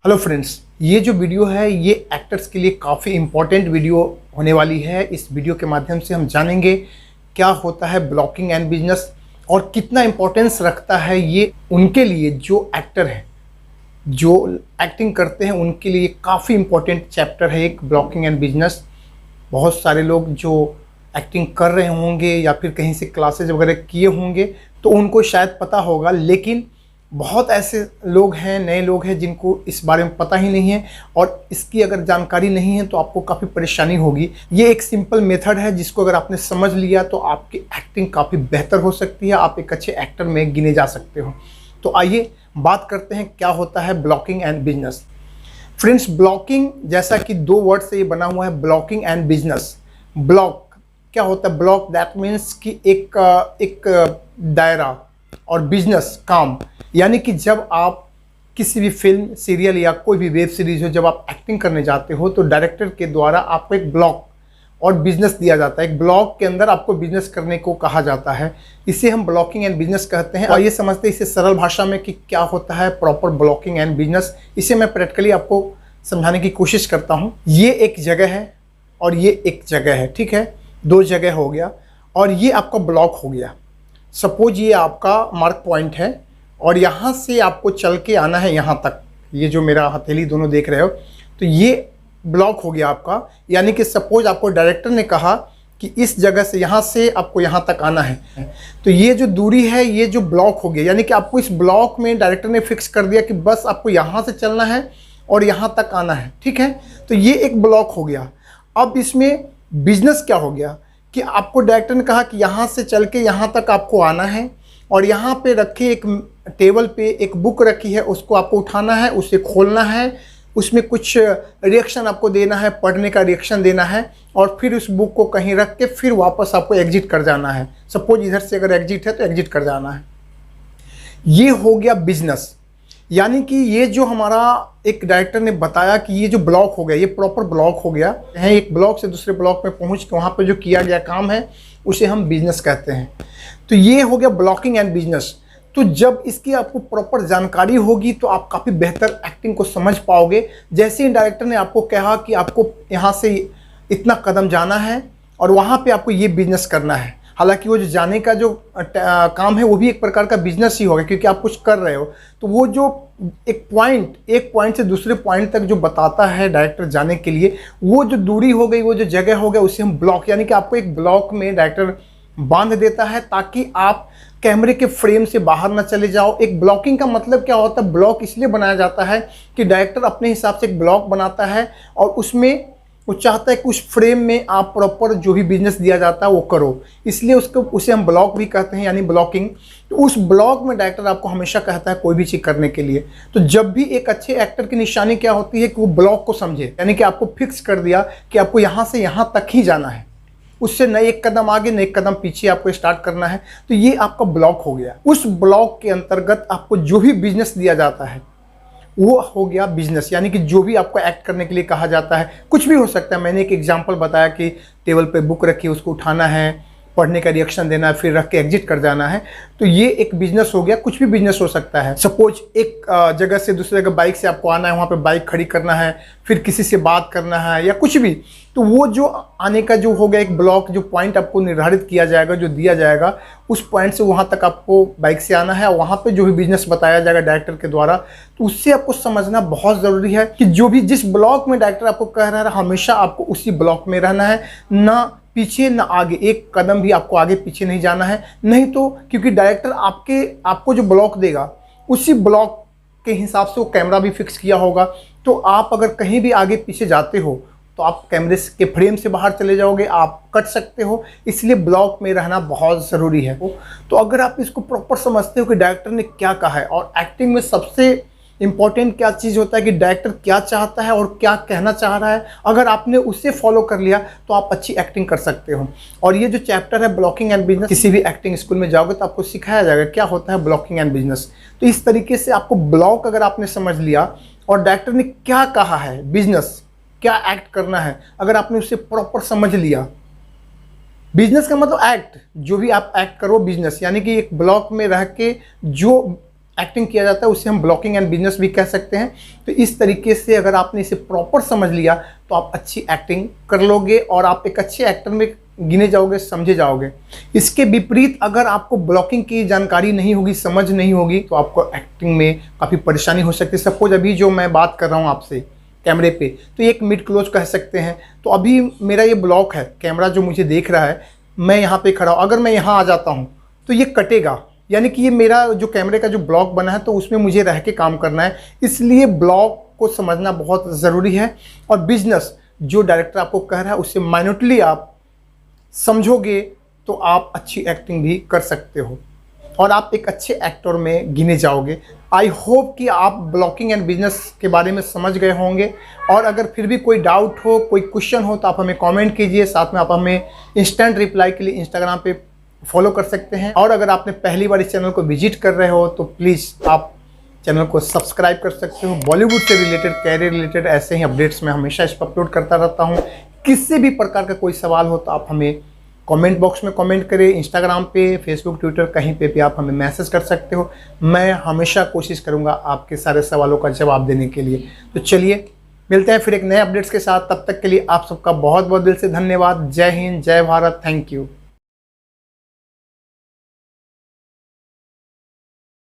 Hello friends, ये जो video है ये एक्टर्स के लिए काफ़ी इम्पोर्टेंट वीडियो होने वाली है। इस वीडियो के माध्यम से हम जानेंगे क्या होता है ब्लॉकिंग एंड बिजनेस और कितना इम्पोर्टेंस रखता है ये उनके लिए जो एक्टर हैं, जो एक्टिंग करते हैं, उनके लिए काफ़ी इम्पोर्टेंट चैप्टर है एक ब्लॉकिंग एंड बिजनेस। बहुत सारे लोग जो एक्टिंग कर रहे होंगे या फिर कहीं से क्लासेज वगैरह किए होंगे तो उनको शायद पता होगा, लेकिन बहुत ऐसे लोग हैं, नए लोग हैं जिनको इस बारे में पता ही नहीं है और इसकी अगर जानकारी नहीं है तो आपको काफ़ी परेशानी होगी। ये एक सिंपल मेथड है जिसको अगर आपने समझ लिया तो आपकी एक्टिंग काफ़ी बेहतर हो सकती है, आप एक अच्छे एक्टर में गिने जा सकते हो। तो आइए बात करते हैं क्या होता है blocking and business. Friends, blocking जैसा कि दो वर्ड से ये बना हुआ है, ब्लॉकिंग एंड बिजनेस। ब्लॉक क्या होता है? ब्लॉक दैट मीन्स कि एक दायरा, और बिजनेस काम, यानी कि जब आप किसी भी फिल्म, सीरियल या कोई भी वेब सीरीज हो, जब आप एक्टिंग करने जाते हो तो डायरेक्टर के द्वारा आपको एक ब्लॉक और बिजनेस दिया जाता है। एक ब्लॉक के अंदर आपको बिजनेस करने को कहा जाता है, इसे हम ब्लॉकिंग एंड बिजनेस कहते हैं। और ये समझते हैं इसे सरल भाषा में कि क्या होता है प्रॉपर ब्लॉकिंग एंड बिजनेस। इसे मैं प्रैक्टिकली आपको समझाने की कोशिश करता हूँ। ये एक जगह है और ये एक जगह है, ठीक है, दो जगह हो गया और ये आपका ब्लॉक हो गया। सपोज ये आपका मार्क पॉइंट है और यहाँ से आपको चल के आना है यहाँ तक। ये जो मेरा हथेली दोनों देख रहे हो, तो ये ब्लॉक हो गया आपका। यानी कि सपोज आपको डायरेक्टर ने कहा कि इस जगह से, यहाँ से आपको यहाँ तक आना है, तो ये जो दूरी है ये जो ब्लॉक हो गया, यानी कि आपको इस ब्लॉक में डायरेक्टर ने फिक्स कर दिया कि बस आपको यहाँ से चलना है और यहाँ तक आना है, ठीक है। तो ये एक ब्लॉक हो गया। अब इसमें बिजनेस क्या हो गया कि आपको डायरेक्टर ने कहा कि यहाँ से चल के यहाँ तक आपको आना है और यहाँ पे रखे एक टेबल पे एक बुक रखी है, उसको आपको उठाना है, उसे खोलना है, उसमें कुछ रिएक्शन आपको देना है, पढ़ने का रिएक्शन देना है और फिर उस बुक को कहीं रख के फिर वापस आपको एग्जिट कर जाना है। सपोज इधर से अगर एग्जिट है तो एग्जिट कर जाना है। ये हो गया बिजनेस। यानी कि ये जो हमारा एक डायरेक्टर ने बताया कि ये जो ब्लॉक हो गया, ये प्रॉपर ब्लॉक हो गया है। एक ब्लॉक से दूसरे ब्लॉक में पहुंच के वहाँ पे जो किया गया काम है उसे हम बिजनेस कहते हैं। तो ये हो गया ब्लॉकिंग एंड बिजनेस। तो जब इसकी आपको प्रॉपर जानकारी होगी तो आप काफ़ी बेहतर एक्टिंग को समझ पाओगे। जैसे ही डायरेक्टर ने आपको कहा कि आपको यहाँ से इतना कदम जाना है और वहाँ पर आपको ये बिजनेस करना है, हालांकि वो जो जाने का जो काम है वो भी एक प्रकार का बिजनेस ही होगा क्योंकि आप कुछ कर रहे हो। तो वो जो एक पॉइंट से दूसरे पॉइंट तक जो बताता है डायरेक्टर जाने के लिए, वो जो दूरी हो गई, वो जो जगह हो गया, उसे हम ब्लॉक, यानी कि आपको एक ब्लॉक में डायरेक्टर बांध देता है ताकि आप कैमरे के फ्रेम से बाहर ना चले जाओ। एक ब्लॉकिंग का मतलब क्या होता है? ब्लॉक इसलिए बनाया जाता है कि डायरेक्टर अपने हिसाब से एक ब्लॉक बनाता है और उसमें वो चाहता है कि उस फ्रेम में आप प्रॉपर जो भी बिजनेस दिया जाता है वो करो, इसलिए उसे हम ब्लॉक भी कहते हैं, यानी ब्लॉकिंग। तो उस ब्लॉक में डायरेक्टर आपको हमेशा कहता है कोई भी चीज़ करने के लिए। तो जब भी एक अच्छे एक्टर की निशानी क्या होती है कि वो ब्लॉक को समझे, यानी कि आपको फिक्स कर दिया कि आपको यहाँ से यहाँ तक ही जाना है, उससे न एक कदम आगे न एक कदम पीछे आपको स्टार्ट करना है। तो ये आपका ब्लॉक हो गया। उस ब्लॉक के अंतर्गत आपको जो भी बिजनेस दिया जाता है वो हो गया बिजनेस, यानी कि जो भी आपको एक्ट करने के लिए कहा जाता है, कुछ भी हो सकता है। मैंने एक एग्जांपल बताया कि टेबल पे बुक रखी है, उसको उठाना है, पढ़ने का रिएक्शन देना है, फिर रख के एग्जिट कर जाना है। तो ये एक बिजनेस हो गया। कुछ भी बिजनेस हो सकता है। सपोज एक जगह से दूसरे जगह बाइक से आपको आना है, वहाँ पे बाइक खड़ी करना है, फिर किसी से बात करना है या कुछ भी। तो वो जो आने का जो हो गया एक ब्लॉक, जो पॉइंट आपको निर्धारित किया जाएगा, जो दिया जाएगा, उस पॉइंट से वहाँ तक आपको बाइक से आना है और वहाँ पे जो भी बिजनेस बताया जाएगा डायरेक्टर के द्वारा, तो उससे आपको समझना बहुत ज़रूरी है कि जो भी जिस ब्लॉक में डायरेक्टर आपको कह रहा है हमेशा आपको उसी ब्लॉक में रहना है, ना पीछे ना आगे, एक कदम भी आपको आगे पीछे नहीं जाना है। नहीं तो क्योंकि डायरेक्टर आपको जो ब्लॉक देगा उसी ब्लॉक के हिसाब से वो कैमरा भी फिक्स किया होगा। तो आप अगर कहीं भी आगे पीछे जाते हो तो आप कैमरे के फ्रेम से बाहर चले जाओगे, आप कट सकते हो। इसलिए ब्लॉक में रहना बहुत ज़रूरी है। तो अगर आप इसको प्रॉपर समझते हो कि डायरेक्टर ने क्या कहा है, और एक्टिंग में सबसे इंपॉर्टेंट क्या चीज़ होता है कि डायरेक्टर क्या चाहता है और क्या कहना चाह रहा है, अगर आपने उसे फॉलो कर लिया तो आप अच्छी एक्टिंग कर सकते हो। और ये जो चैप्टर है ब्लॉकिंग एंड बिजनेस, किसी भी एक्टिंग स्कूल में जाओगे तो आपको सिखाया जाएगा क्या होता है ब्लॉकिंग एंड बिजनेस। तो इस तरीके से आपको ब्लॉक अगर आपने समझ लिया और डायरेक्टर ने क्या कहा है, बिजनेस क्या एक्ट करना है, अगर आपने उसे प्रॉपर समझ लिया। बिजनेस का मतलब एक्ट, जो भी आप एक्ट करो बिजनेस, यानी कि एक ब्लॉक में रह के जो एक्टिंग किया जाता है उसे हम ब्लॉकिंग एंड बिजनेस भी कह सकते हैं। तो इस तरीके से अगर आपने इसे प्रॉपर समझ लिया तो आप अच्छी एक्टिंग कर लोगे और आप एक अच्छे एक्टर में गिने जाओगे, समझे जाओगे। इसके विपरीत अगर आपको ब्लॉकिंग की जानकारी नहीं होगी, समझ नहीं होगी, तो आपको एक्टिंग में काफ़ी परेशानी हो सकती है। सपोज अभी जो मैं बात कर रहा हूँ आपसे कैमरे पे, तो एक मिड क्लोज कह सकते हैं। तो अभी मेरा ये ब्लॉक है, कैमरा जो मुझे देख रहा है, मैं यहाँ पे खड़ा हूँ, अगर मैं यहाँ आ जाता हूँ तो ये कटेगा, यानी कि ये मेरा जो कैमरे का जो ब्लॉक बना है तो उसमें मुझे रह के काम करना है। इसलिए ब्लॉक को समझना बहुत ज़रूरी है। और बिजनेस जो डायरेक्टर आपको कह रहा है उससे माइन्यूटली आप समझोगे तो आप अच्छी एक्टिंग भी कर सकते हो और आप एक अच्छे एक्टर में गिने जाओगे। आई होप कि आप ब्लॉकिंग एंड बिजनेस के बारे में समझ गए होंगे। और अगर फिर भी कोई डाउट हो, कोई क्वेश्चन हो, तो आप हमें कमेंट कीजिए। साथ में आप हमें इंस्टेंट रिप्लाई के लिए इंस्टाग्राम पे फॉलो कर सकते हैं। और अगर आपने पहली बार इस चैनल को विजिट कर रहे हो तो प्लीज़ आप चैनल को सब्सक्राइब कर सकते हो। बॉलीवुड से रिलेटेड, कैरियर रिलेटेड ऐसे ही अपडेट्स मैं हमेशा इस पर अपलोड करता रहता हूँ। किसी भी प्रकार का कोई सवाल हो तो आप हमें कमेंट बॉक्स में कमेंट करें, इंस्टाग्राम पे, फेसबुक, ट्विटर, कहीं पे भी आप हमें मैसेज कर सकते हो। मैं हमेशा कोशिश करूँगा आपके सारे सवालों का जवाब देने के लिए। तो चलिए मिलते हैं फिर एक नए अपडेट्स के साथ। तब तक के लिए आप सबका बहुत बहुत दिल से धन्यवाद। जय हिंद, जय भारत, थैंक यू।